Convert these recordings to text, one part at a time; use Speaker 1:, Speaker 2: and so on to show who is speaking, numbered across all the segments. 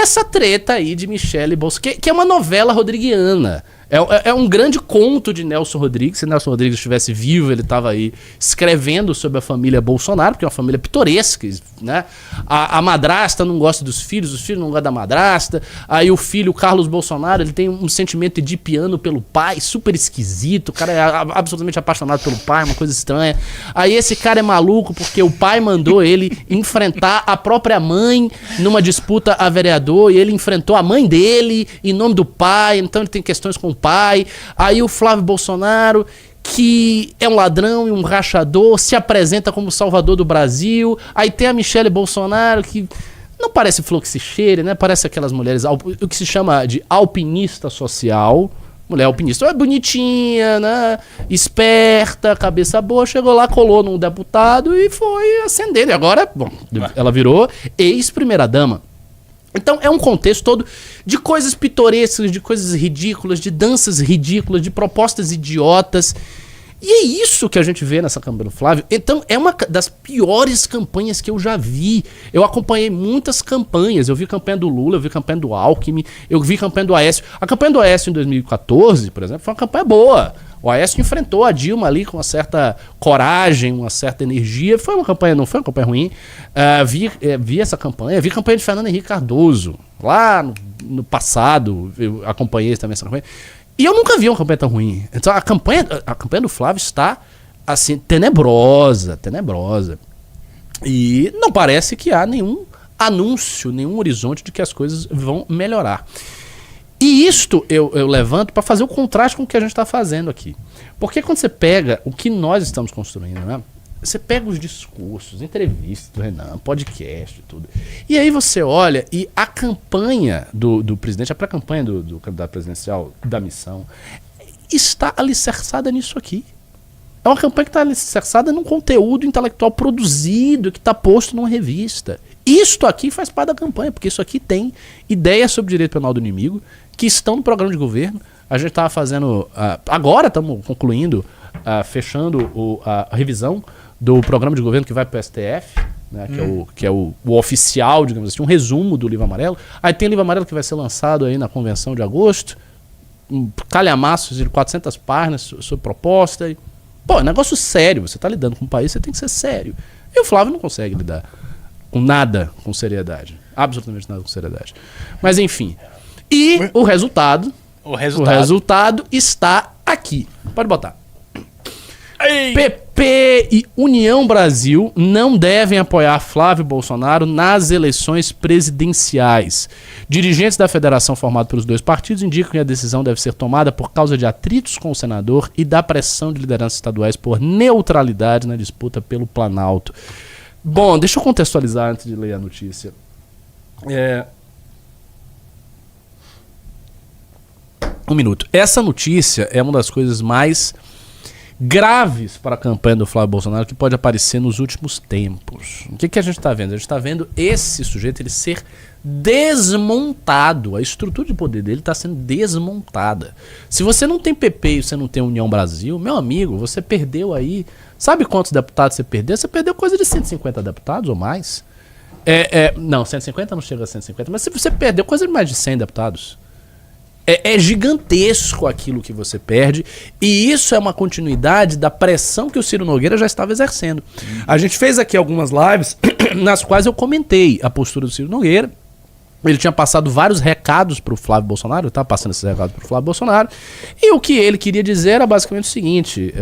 Speaker 1: essa treta aí de Michele Bolsonaro, que é uma novela rodriguiana. É um grande conto de Nelson Rodrigues. Se Nelson Rodrigues estivesse vivo, ele estava aí escrevendo sobre a família Bolsonaro, porque é uma família pitoresca, né? A madrasta não gosta dos filhos, os filhos não gostam da madrasta. Aí o filho, o Carlos Bolsonaro, ele tem um sentimento edipiano pelo pai, super esquisito. O cara é absolutamente apaixonado pelo pai, uma coisa estranha. Aí esse cara é maluco porque o pai mandou ele enfrentar a própria mãe numa disputa a vereador, e ele enfrentou a mãe dele em nome do pai, então ele tem questões com o pai. Aí o Flávio Bolsonaro, que é um ladrão e um rachador, se apresenta como salvador do Brasil. Aí tem a Michele Bolsonaro, que não parece flor que se cheire, né? Parece aquelas mulheres, o que se chama de alpinista social. Mulher alpinista, é bonitinha, né? Esperta, cabeça boa, chegou lá, colou num deputado e foi ascendendo. E agora, bom, ela virou ex-primeira-dama. Então é um contexto todo de coisas pitorescas, de coisas ridículas, de danças ridículas, de propostas idiotas. E é isso que a gente vê nessa campanha do Flávio. Então é uma das piores campanhas que eu já vi. Eu acompanhei muitas campanhas. Eu vi campanha do Lula, eu vi campanha do Alckmin, eu vi campanha do Aécio. A campanha do Aécio em 2014, por exemplo, foi uma campanha boa. O Aécio enfrentou a Dilma ali com uma certa coragem, uma certa energia. Foi uma campanha, não foi uma campanha ruim. Vi essa campanha, vi campanha de Fernando Henrique Cardoso. Lá no passado, eu acompanhei também essa campanha. E eu nunca vi uma campanha tão ruim. Então a campanha do Flávio está, assim, tenebrosa. E não parece que há nenhum anúncio, nenhum horizonte de que as coisas vão melhorar. E isto eu levanto para fazer o contraste com o que a gente está fazendo aqui. Porque quando você pega o que nós estamos construindo, né? Você pega os discursos, entrevistas do Renan, podcast e tudo. E aí você olha e a campanha do presidente, a pré-campanha do candidato presidencial da missão, está alicerçada nisso aqui. É uma campanha que está alicerçada num conteúdo intelectual produzido, que está posto numa revista. Isto aqui faz parte da campanha, porque isso aqui tem ideias sobre direito penal do inimigo, que estão no programa de governo. A gente estava fazendo... agora estamos concluindo, fechando a revisão do programa de governo que vai para o STF, né, que é o oficial, digamos assim, um resumo do livro amarelo. Aí tem o livro amarelo que vai ser lançado aí na convenção de agosto, um calhamaço de 400 páginas sobre proposta. Pô, é negócio sério, você está lidando com um país, você tem que ser sério. E o Flávio não consegue lidar com nada com seriedade, absolutamente nada com seriedade. Mas enfim, e o resultado está aqui. Pode botar. Ei. PP e União Brasil não devem apoiar Flávio Bolsonaro nas eleições presidenciais. Dirigentes da federação formada pelos dois partidos indicam que a decisão deve ser tomada por causa de atritos com o senador e da pressão de lideranças estaduais por neutralidade na disputa pelo Planalto. Bom, deixa eu contextualizar antes de ler a notícia. Um minuto. Essa notícia é uma das coisas mais graves para a campanha do Flávio Bolsonaro que pode aparecer nos últimos tempos. O que a gente está vendo? A gente está vendo esse sujeito ele ser desmontado. A estrutura de poder dele está sendo desmontada. Se você não tem PP e você não tem União Brasil, meu amigo, você perdeu aí... Sabe quantos deputados você perdeu? Você perdeu coisa de 150 deputados ou mais. Não, 150 não chega a 150, mas você perdeu coisa de mais de 100 deputados. É gigantesco aquilo que você perde, e isso é uma continuidade da pressão que o Ciro Nogueira já estava exercendo. A gente fez aqui algumas lives nas quais eu comentei a postura do Ciro Nogueira. Ele tinha passado vários recados para o Flávio Bolsonaro, eu estava passando esses recados para o Flávio Bolsonaro, e o que ele queria dizer era basicamente o seguinte: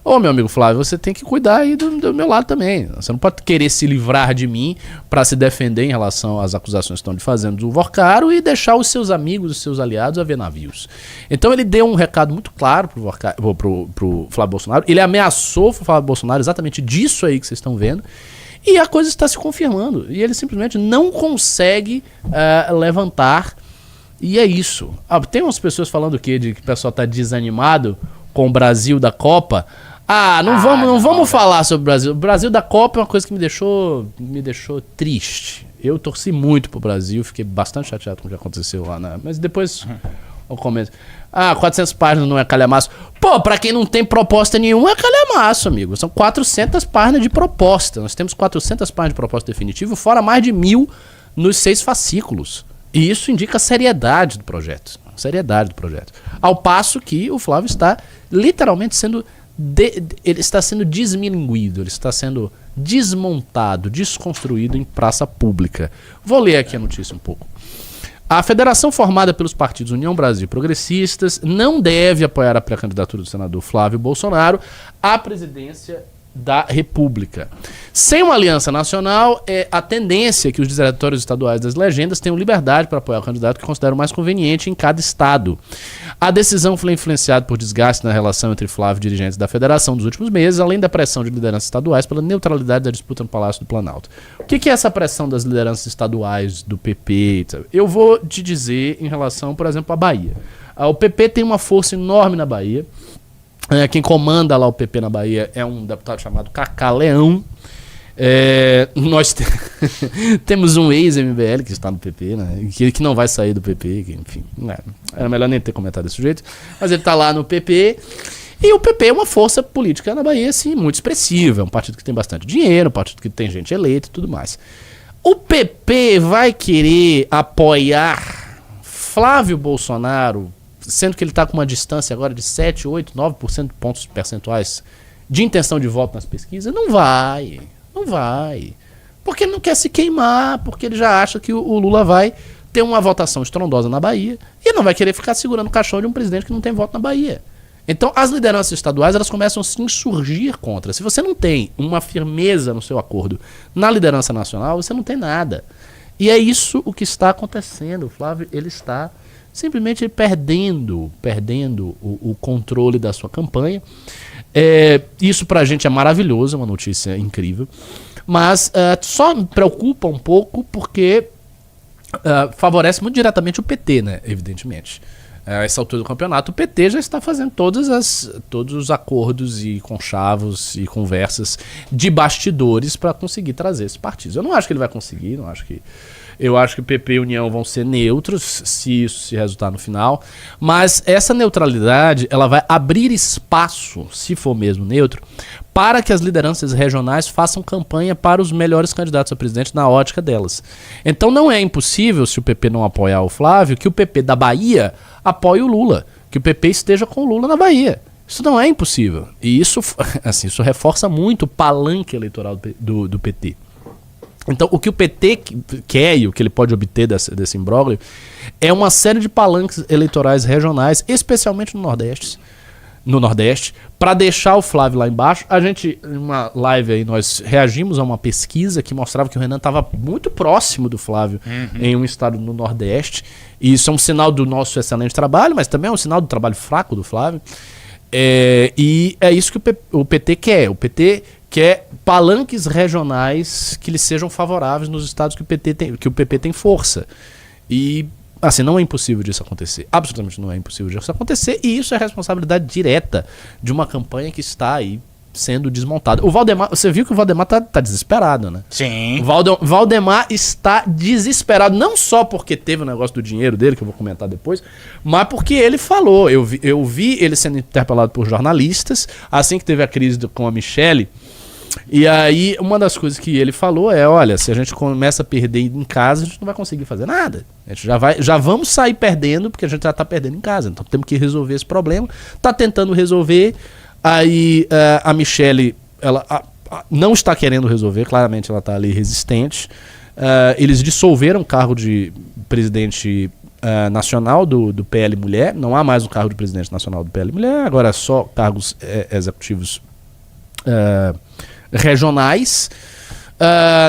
Speaker 1: ô meu amigo Flávio, você tem que cuidar aí do meu lado também. Você não pode querer se livrar de mim para se defender em relação às acusações que estão lhe fazendo do Vorcaro e deixar os seus amigos, os seus aliados a ver navios. Então ele deu um recado muito claro pro Flávio Bolsonaro. Ele ameaçou o Flávio Bolsonaro exatamente disso aí que vocês estão vendo. E a coisa está se confirmando. E ele simplesmente não consegue levantar. E é isso. Tem umas pessoas falando o quê? De que o pessoal está desanimado com o Brasil da Copa. Não vamos falar sobre o Brasil. O Brasil da Copa é uma coisa que me deixou triste. Eu torci muito pro Brasil, fiquei bastante chateado com o que aconteceu lá, né? Mas depois eu comento. 400 páginas não é calhamaço. Pô, pra quem não tem proposta nenhuma é calhamaço, amigo. São 400 páginas de proposta. Nós temos 400 páginas de proposta definitiva, fora mais de 1000 nos 6 fascículos. E isso indica a seriedade do projeto. Seriedade do projeto. Ao passo que o Flávio está literalmente sendo... ele está sendo desmilinguido, ele está sendo desmontado, desconstruído em praça pública. Vou ler aqui a notícia um pouco. A federação formada pelos partidos União Brasil e Progressistas não deve apoiar a pré-candidatura do senador Flávio Bolsonaro à presidência da República. Sem uma aliança nacional, a tendência é que os diretórios estaduais das legendas tenham liberdade para apoiar o candidato que consideram mais conveniente em cada estado. A decisão foi influenciada por desgaste na relação entre Flávio e dirigentes da federação dos últimos meses, além da pressão de lideranças estaduais pela neutralidade da disputa no Palácio do Planalto. O que é essa pressão das lideranças estaduais do PP? Eu vou te dizer em relação, por exemplo, à Bahia. O PP tem uma força enorme na Bahia. Quem comanda lá o PP na Bahia é um deputado chamado Cacá Leão. Nós temos um ex-MBL que está no PP, né? que não vai sair do PP, que, enfim, era melhor nem ter comentado desse jeito, mas ele está lá no PP. E o PP é uma força política na Bahia, assim, muito expressiva. É um partido que tem bastante dinheiro, um partido que tem gente eleita e tudo mais. O PP vai querer apoiar Flávio Bolsonaro, sendo que ele está com uma distância agora de 7, 8, 9% de pontos percentuais de intenção de voto nas pesquisas? Não vai. Não vai. Porque ele não quer se queimar, porque ele já acha que o Lula vai ter uma votação estrondosa na Bahia e não vai querer ficar segurando o caixão de um presidente que não tem voto na Bahia. Então, as lideranças estaduais, elas começam a se insurgir contra. Se você não tem uma firmeza no seu acordo na liderança nacional, você não tem nada. E é isso o que está acontecendo. O Flávio, ele está simplesmente perdendo o controle da sua campanha. Isso pra gente é maravilhoso, é uma notícia incrível, mas só me preocupa um pouco porque favorece muito diretamente o PT, né? Evidentemente. A essa altura do campeonato, o PT já está fazendo todos os acordos e conchavos e conversas de bastidores para conseguir trazer esses partidos. Eu não acho que ele vai conseguir, eu acho que o PP e a União vão ser neutros, se isso se resultar no final, mas essa neutralidade, ela vai abrir espaço, se for mesmo neutro, para que as lideranças regionais façam campanha para os melhores candidatos a presidente na ótica delas. Então não é impossível, se o PP não apoiar o Flávio, que o PP da Bahia apoie o Lula, que o PP esteja com o Lula na Bahia. Isso não é impossível. E isso, assim, isso reforça muito o palanque eleitoral do PT. Então, o que o PT quer e o que ele pode obter desse imbróglio é uma série de palanques eleitorais regionais, especialmente no Nordeste, para deixar o Flávio lá embaixo. A gente, em uma live aí, nós reagimos a uma pesquisa que mostrava que o Renan estava muito próximo do Flávio em um estado no Nordeste. E isso é um sinal do nosso excelente trabalho, mas também é um sinal do trabalho fraco do Flávio. E é isso que o PT quer. O PT quer palanques regionais que lhe sejam favoráveis nos estados que o PP tem força. E, assim, não é impossível disso acontecer. Absolutamente não é impossível disso acontecer. E isso é responsabilidade direta de uma campanha que está aí sendo desmontada. O Valdemar, você viu que o Valdemar tá desesperado, né?
Speaker 2: Sim.
Speaker 1: O Valdemar está desesperado, não só porque teve o negócio do dinheiro dele, que eu vou comentar depois, mas porque ele falou. Eu vi ele sendo interpelado por jornalistas, assim que teve a crise com a Michelle. E aí, uma das coisas que ele falou é, olha, se a gente começa a perder em casa, a gente não vai conseguir fazer nada. A gente já vamos sair perdendo, porque a gente já tá perdendo em casa. Então temos que resolver esse problema. Tá tentando resolver. Aí a Michelle, ela não está querendo resolver, claramente ela tá ali resistente. Eles dissolveram o cargo de presidente nacional do PL Mulher. Não há mais um cargo de presidente nacional do PL Mulher, agora é só cargos executivos regionais.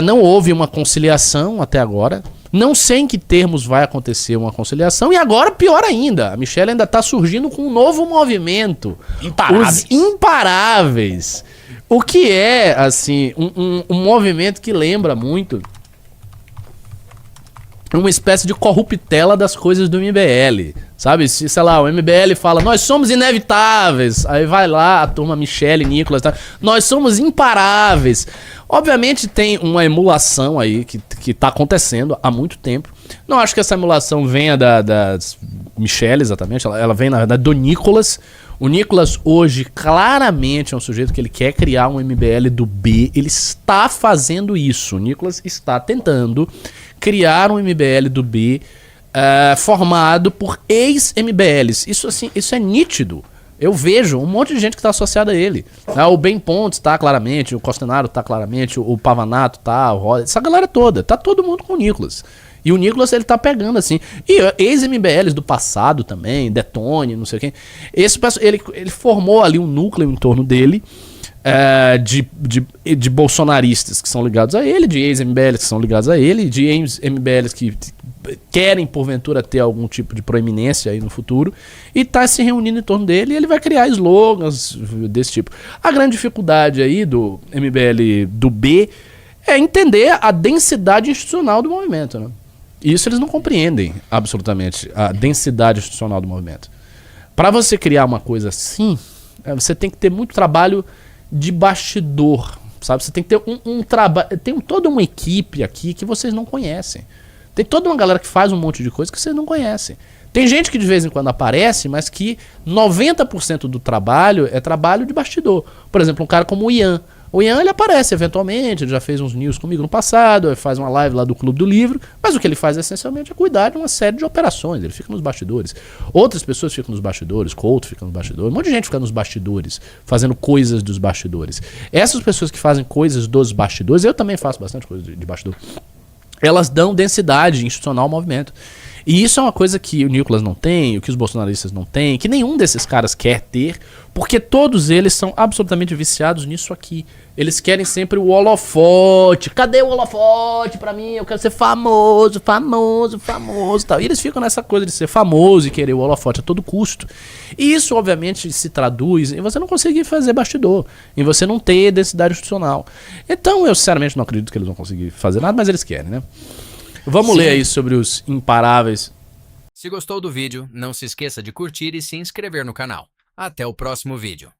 Speaker 1: Não houve uma conciliação até agora. Não sei em que termos vai acontecer uma conciliação. E agora, pior ainda, a Michelle ainda está surgindo com um novo movimento.
Speaker 2: Imparáveis.
Speaker 1: Os Imparáveis. O que é, assim, um movimento que lembra muito uma espécie de corruptela das coisas do MBL, sabe? Se, sei lá, o MBL fala, nós somos inevitáveis, aí vai lá a turma Michelle, Nicolas, tá? Nós somos imparáveis. Obviamente tem uma emulação aí que tá acontecendo há muito tempo. Não acho que essa emulação venha da Michelle exatamente, ela vem na verdade do Nicolas. O Nicolas hoje claramente é um sujeito que ele quer criar um MBL do B, ele está fazendo isso. O Nicolas está tentando criar um MBL do B formado por ex-MBLs. Isso, assim, isso é nítido. Eu vejo um monte de gente que está associada a ele. O Ben Pontes tá claramente, o Costenaro tá claramente, o Pavanato tá, o Roda, essa galera toda. Tá todo mundo com o Nicolas. E o Nicolas, ele tá pegando, assim. E ex-MBLs do passado também, Detone, não sei quem. Ele formou ali um núcleo em torno dele, de bolsonaristas que são ligados a ele, de ex-MBLs que são ligados a ele, de ex-MBLs que querem, porventura, ter algum tipo de proeminência aí no futuro, e tá se reunindo em torno dele, e ele vai criar slogans desse tipo. A grande dificuldade aí do MBL do B é entender a densidade institucional do movimento, né? Isso eles não compreendem absolutamente, a densidade institucional do movimento. Para você criar uma coisa assim, você tem que ter muito trabalho de bastidor, sabe? Você tem que ter um trabalho, tem toda uma equipe aqui que vocês não conhecem. Tem toda uma galera que faz um monte de coisa que vocês não conhecem. Tem gente que de vez em quando aparece, mas que 90% do trabalho é trabalho de bastidor. Por exemplo, um cara como o Ian. O Ian, ele aparece eventualmente, ele já fez uns news comigo no passado, ele faz uma live lá do Clube do Livro, mas o que ele faz essencialmente é cuidar de uma série de operações, ele fica nos bastidores. Outras pessoas ficam nos bastidores, Couto fica nos bastidores, um monte de gente fica nos bastidores, fazendo coisas dos bastidores. Essas pessoas que fazem coisas dos bastidores, eu também faço bastante coisa de bastidor, elas dão densidade institucional ao movimento. E isso é uma coisa que o Nicolas não tem, o que os bolsonaristas não têm, que nenhum desses caras quer ter, porque todos eles são absolutamente viciados nisso aqui. Eles querem sempre o holofote. Cadê o holofote pra mim? Eu quero ser famoso, famoso, famoso, tal. E eles ficam nessa coisa de ser famoso e querer o holofote a todo custo. E isso, obviamente, se traduz em você não conseguir fazer bastidor, em você não ter densidade institucional. Então, eu sinceramente não acredito que eles vão conseguir fazer nada, mas eles querem, né? Vamos ler aí sobre os imparáveis.
Speaker 2: Se gostou do vídeo, não se esqueça de curtir e se inscrever no canal. Até o próximo vídeo.